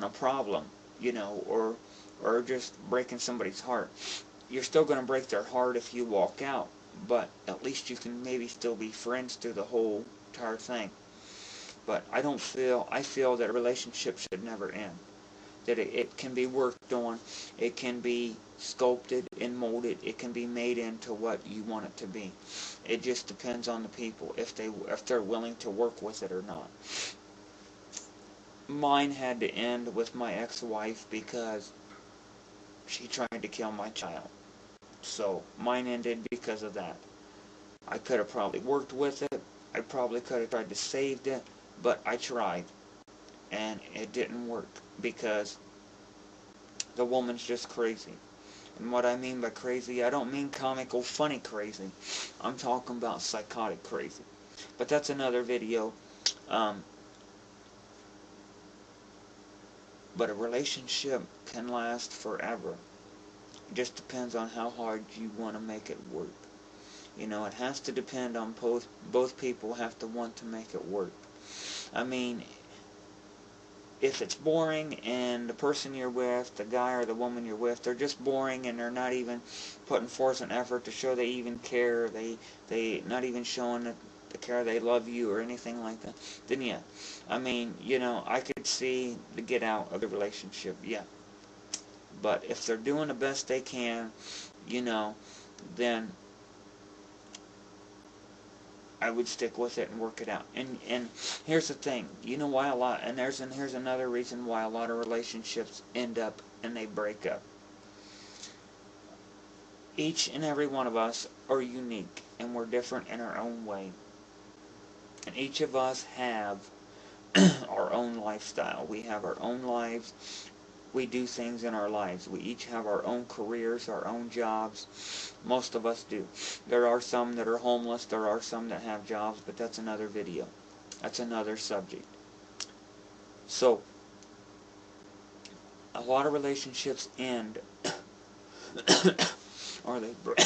causing a problem, you know, or just breaking somebody's heart. You're still going to break their heart if you walk out, but at least you can maybe still be friends through the whole entire thing. But I feel that a relationship should never end. That it can be worked on, it can be sculpted and molded, it can be made into what you want it to be. It just depends on the people, if they're willing to work with it or not. Mine had to end with my ex-wife because she tried to kill my child. So mine ended because of that. I could have probably worked with it, I probably could have tried to save it, but I tried, and it didn't work because the woman's just crazy. And what I mean by crazy, I don't mean comical, funny crazy. I'm talking about psychotic crazy. But that's another video. But a relationship can last forever. It just depends on how hard you want to make it work. You know, it has to depend on both people have to want to make it work. I mean, if it's boring and the person you're with, the guy or the woman you're with, they're just boring and they're not even putting forth an effort to show they even care, they not even showing the care they love you or anything like that, then yeah. I mean, you know, I could see the get out of the relationship, yeah. But if they're doing the best they can, you know, then I would stick with it and work it out. And here's the thing, you know why here's another reason why a lot of relationships end up and they break up. Each and every one of us are unique, and we're different in our own way. And each of us have our own lifestyle. We have our own lives. We do things in our lives. We each have our own careers, our own jobs. Most of us do. There are some that are homeless. There are some that have jobs, but that's another video. That's another subject. So, a lot of relationships end, or they break,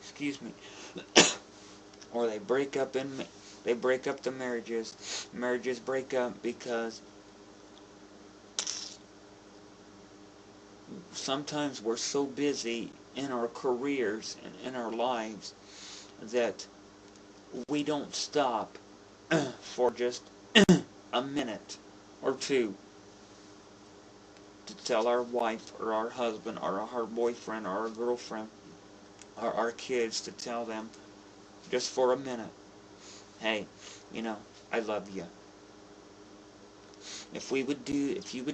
excuse me, or they break up the marriages. Marriages break up because sometimes we're so busy in our careers and in our lives that we don't stop for just a minute or two to tell our wife or our husband or our boyfriend or our girlfriend or our kids, to tell them just for a minute, hey, you know, I love you. If you would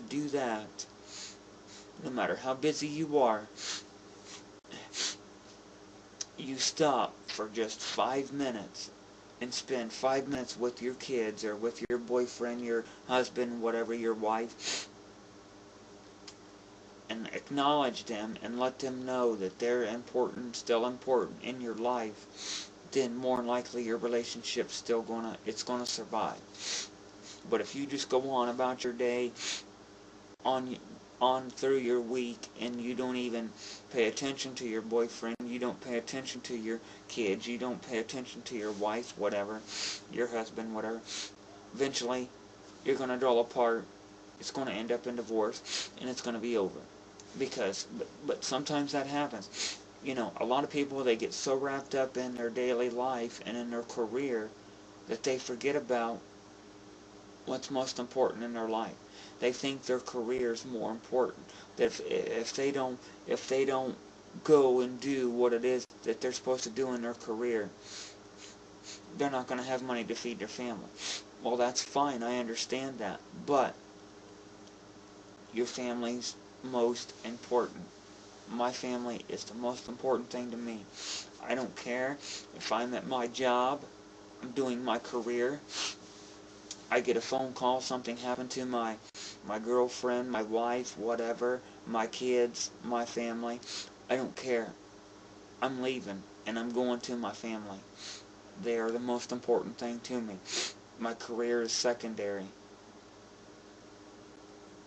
do that, no matter how busy you are, you stop for just 5 minutes and spend 5 minutes with your kids or with your boyfriend, your husband, whatever, your wife, and acknowledge them and let them know that they're important, still important in your life, then more than likely your relationship's still gonna survive. But if you just go on about your day, on through your week, and you don't even pay attention to your boyfriend, you don't pay attention to your kids, you don't pay attention to your wife, whatever, your husband, whatever, eventually you're going to draw apart. It's going to end up in divorce, and it's going to be over. But sometimes that happens. You know, a lot of people, they get so wrapped up in their daily life and in their career that they forget about what's most important in their life. They think their career is more important. That if they don't go and do what it is that they're supposed to do in their career, they're not going to have money to feed their family. Well, that's fine. I understand that. But your family's most important. My family is the most important thing to me. I don't care if I'm at my job, I'm doing my career, I get a phone call, something happened to my girlfriend, my wife, whatever, my kids, my family. I don't care. I'm leaving, and I'm going to my family. They are the most important thing to me. My career is secondary.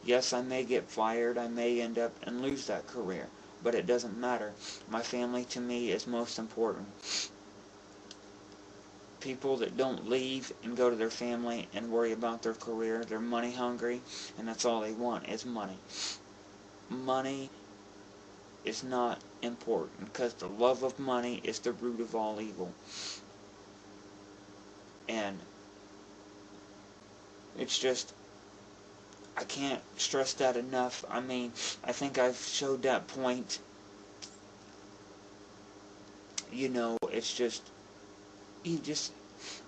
Yes, I may get fired, I may end up and lose that career, but it doesn't matter. My family to me is most important. people that don't leave and go to their family and worry about their career. They're money hungry, and that's all they want is money. Money is not important, because the love of money is the root of all evil. And it's just, I can't stress that enough. I mean, I think I've showed that point. You know, it's just,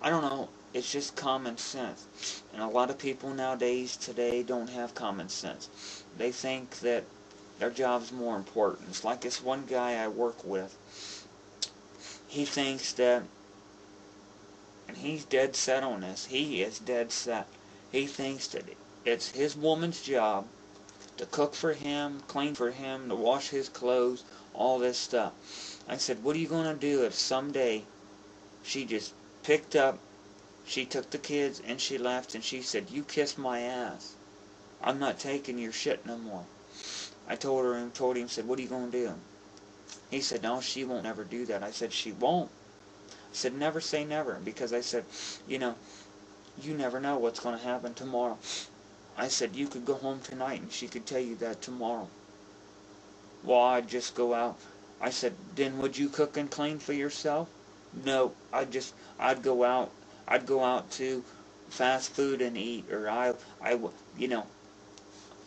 I don't know, it's just common sense. And a lot of people nowadays, today, don't have common sense. They think that their job's more important. It's like this one guy I work with. He thinks that, and he's dead set on this, he is dead set. He thinks that it's his woman's job to cook for him, clean for him, to wash his clothes, all this stuff. I said, what are you going to do if someday she just picked up, she took the kids and she left, and she said, you kiss my ass, I'm not taking your shit no more? I told him, said, what are you going to do? He said, no, she won't never do that. I said, she won't. I said, never say never, because I said, you know, you never know what's going to happen tomorrow. I said, you could go home tonight and she could tell you that tomorrow. Well, I'd just go out. I said, then would you cook and clean for yourself? No, I'd go out to fast food and eat, or you know,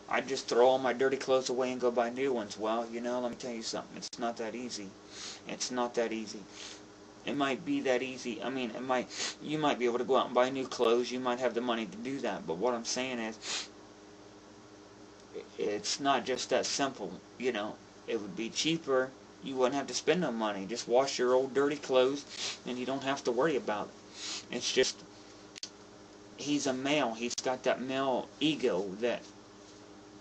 I'd just throw all my dirty clothes away and go buy new ones. Well, you know, let me tell you something. It's not that easy. It's not that easy. It might be that easy. I mean, you might be able to go out and buy new clothes. You might have the money to do that. But what I'm saying is, it's not just that simple. You know, it would be cheaper. You wouldn't have to spend no money. Just wash your old dirty clothes, and you don't have to worry about it. It's just, he's a male. He's got that male ego that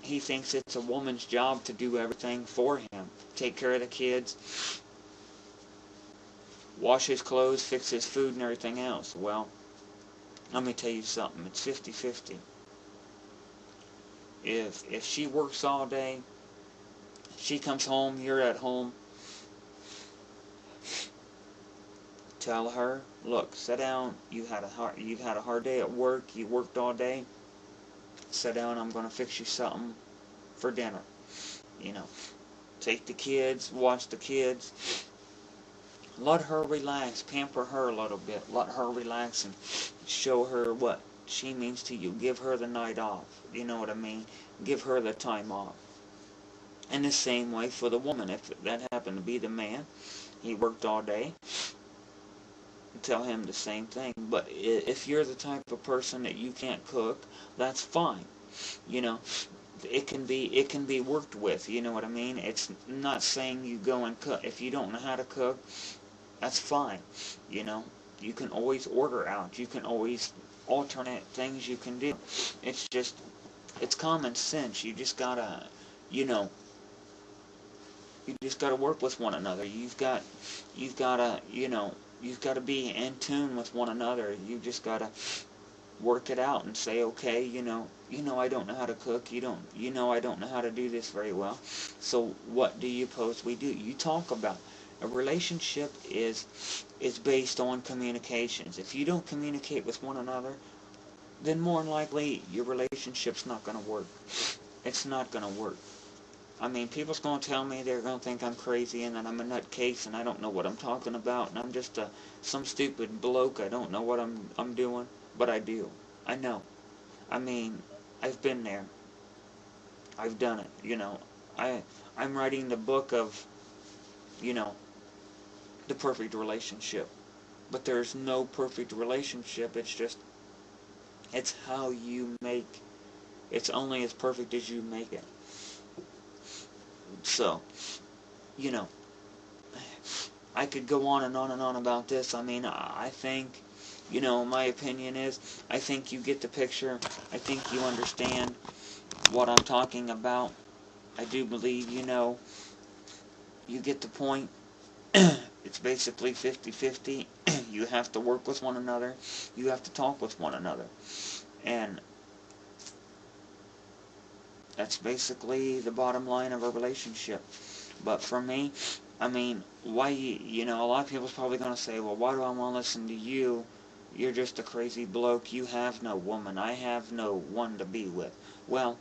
he thinks it's a woman's job to do everything for him. Take care of the kids, wash his clothes, fix his food, and everything else. Well, let me tell you something. It's 50-50. If she works all day, she comes home, you're at home, tell her, look, sit down. You've had a hard day at work. You worked all day. Sit down. I'm going to fix you something for dinner. You know, take the kids, watch the kids. Let her relax. Pamper her a little bit. Let her relax and show her what she means to you. Give her the night off. You know what I mean? Give her the time off. And the same way for the woman. If that happened to be the man, he worked all day, tell him the same thing. But if you're the type of person that you can't cook, that's fine. You know, it can be worked with. You know what I mean? It's not saying you go and cook. If you don't know how to cook, that's fine. You know, you can always order out. You can always alternate things you can do. It's just, it's common sense. You just gotta, you know, you just gotta work with one another. You've gotta, you know, you've got to be in tune with one another. You just got to work it out and say, okay, you know, I don't know how to cook. You know, I don't know how to do this very well. So what do you propose we do? You talk about a relationship is based on communications. If you don't communicate with one another, then more than likely your relationship's not going to work. It's not going to work. I mean, people's going to tell me, they're going to think I'm crazy and that I'm a nutcase and I don't know what I'm talking about and I'm just some stupid bloke. I don't know what I'm doing, but I do. I know. I mean, I've been there. I've done it. You know, I'm writing the book of, you know, the perfect relationship. But there's no perfect relationship. It's just, it's how you make. It's only as perfect as you make it. So, you know, I could go on and on and on about this. I mean, I think, you know, my opinion is, I think you get the picture. I think you understand what I'm talking about. I do believe, you know, you get the point. It's basically 50-50. You have to work with one another. You have to talk with one another. And that's basically the bottom line of a relationship. But for me, I mean, why, you know, a lot of people's probably going to say, well, why do I want to listen to you? You're just a crazy bloke. You have no woman. I have no one to be with. Well,